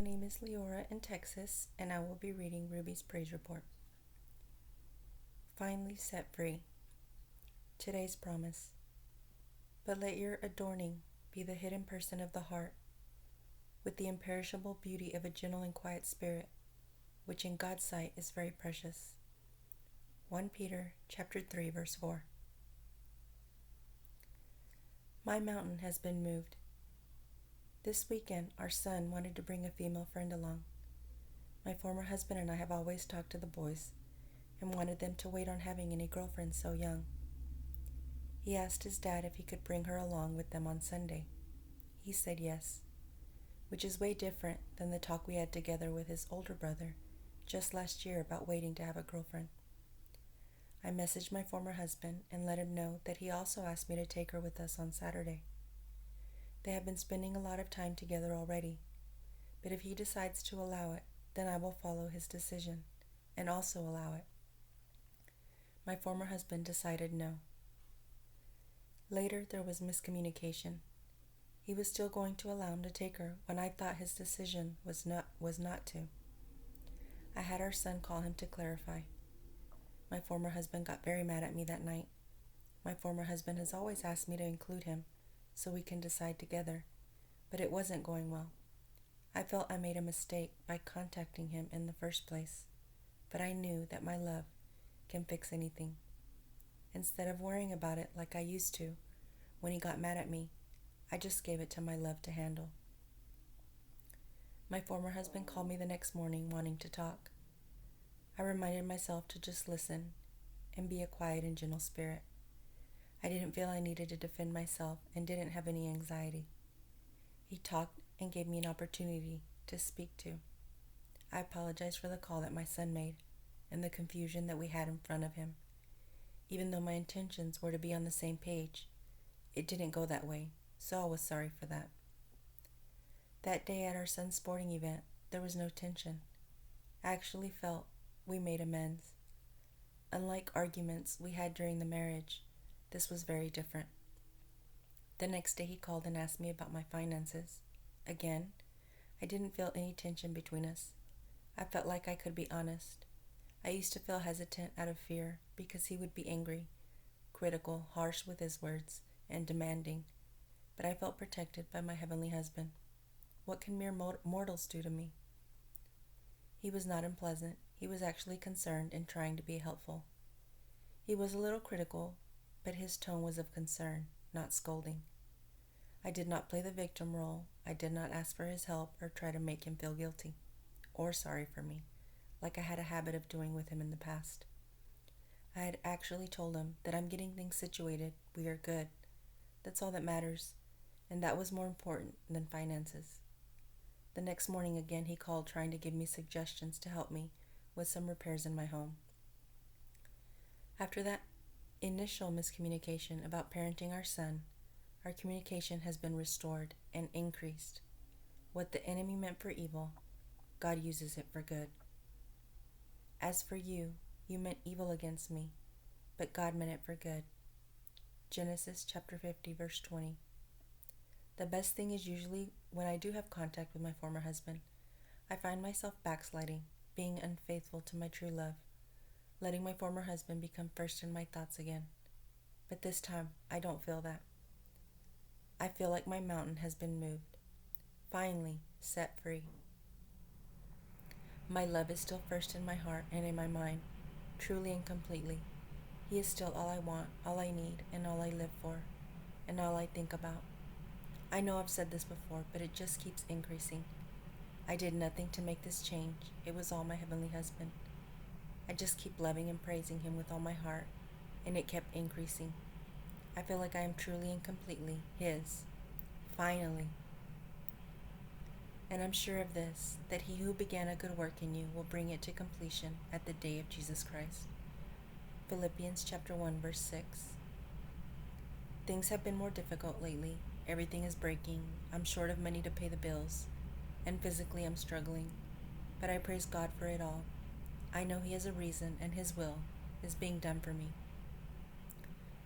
name is Leora in Texas, and I will be reading Ruby's Praise Report. Finally set free. Today's promise. But let your adorning be the hidden person of the heart, with the imperishable beauty of a gentle and quiet spirit, which in God's sight is very precious. 1 Peter chapter 3, verse 4. My mountain has been moved. This weekend, our son wanted to bring a female friend along. My former husband and I have always talked to the boys and wanted them to wait on having any girlfriends so young. He asked his dad if he could bring her along with them on Sunday. He said yes, which is way different than the talk we had together with his older brother just last year about waiting to have a girlfriend. I messaged my former husband and let him know that he also asked me to take her with us on Saturday. They have been spending a lot of time together already, but if he decides to allow it, then I will follow his decision and also allow it. My former husband decided no. Later, there was miscommunication. He was still going to allow him to take her when I thought his decision was not to. I had our son call him to clarify. My former husband got very mad at me that night. My former husband has always asked me to include him so we can decide together, but it wasn't going well. I felt I made a mistake by contacting him in the first place, but I knew that my love can fix anything. Instead of worrying about it like I used to when he got mad at me, I just gave it to my love to handle. My former husband called me the next morning wanting to talk. I reminded myself to just listen and be a quiet and gentle spirit. I didn't feel I needed to defend myself and didn't have any anxiety. He talked and gave me an opportunity to speak to. I apologized for the call that my son made and the confusion that we had in front of him. Even though my intentions were to be on the same page, it didn't go that way, so I was sorry for that. That day at our son's sporting event, there was no tension. I actually felt we made amends. Unlike arguments we had during the marriage, this was very different. The next day he called and asked me about my finances. Again, I didn't feel any tension between us. I felt like I could be honest. I used to feel hesitant out of fear because he would be angry, critical, harsh with his words, and demanding, but I felt protected by my heavenly husband. What can mere mortals do to me? He was not unpleasant. He was actually concerned and trying to be helpful. He was a little critical, but his tone was of concern, not scolding. I did not play the victim role. I did not ask for his help or try to make him feel guilty or sorry for me, like I had a habit of doing with him in the past. I had actually told him that I'm getting things situated. We are good. That's all that matters, and that was more important than finances. The next morning again he called trying to give me suggestions to help me with some repairs in my home. After that initial miscommunication about parenting our son, our communication has been restored and increased. What the enemy meant for evil, God uses it for good. As for you, you meant evil against me, but God meant it for good. Genesis chapter 50, verse 20. The best thing is usually when I do have contact with my former husband, I find myself backsliding, being unfaithful to my true love, letting my former husband become first in my thoughts again. But this time, I don't feel that. I feel like my mountain has been moved, finally set free. My love is still first in my heart and in my mind, truly and completely. He is still all I want, all I need, and all I live for, and all I think about. I know I've said this before, but it just keeps increasing. I did nothing to make this change. It was all my heavenly husband. I just keep loving and praising him with all my heart, and it kept increasing. I feel like I am truly and completely his. Finally. And I'm sure of this, that he who began a good work in you will bring it to completion at the day of Jesus Christ. Philippians chapter 1, verse 6. Things have been more difficult lately. Everything is breaking. I'm short of money to pay the bills, and physically I'm struggling. But I praise God for it all. I know he has a reason, and his will is being done for me.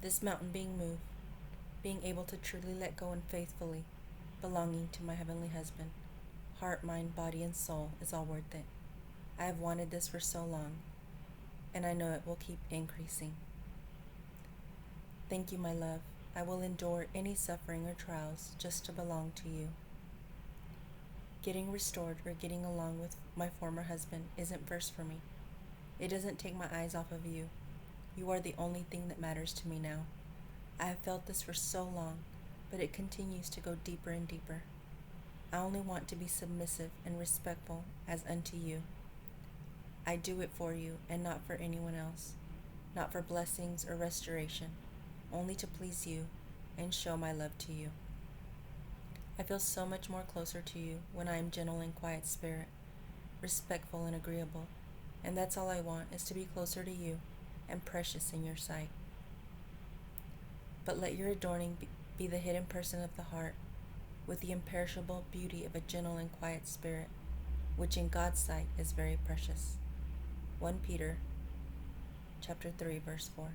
This mountain being moved, being able to truly let go and faithfully belonging to my heavenly husband, heart, mind, body, and soul is all worth it. I have wanted this for so long, and I know it will keep increasing. Thank you, my love. I will endure any suffering or trials just to belong to you. Getting restored or getting along with my former husband isn't first for me. It doesn't take my eyes off of you. You are the only thing that matters to me now. I have felt this for so long, but it continues to go deeper and deeper. I only want to be submissive and respectful as unto you. I do it for you and not for anyone else, not for blessings or restoration, only to please you and show my love to you. I feel so much more closer to you when I am gentle and quiet spirit, respectful and agreeable, and that's all I want, is to be closer to you and precious in your sight. But let your adorning be the hidden person of the heart, with the imperishable beauty of a gentle and quiet spirit, which in God's sight is very precious. 1 Peter chapter 3, verse 4.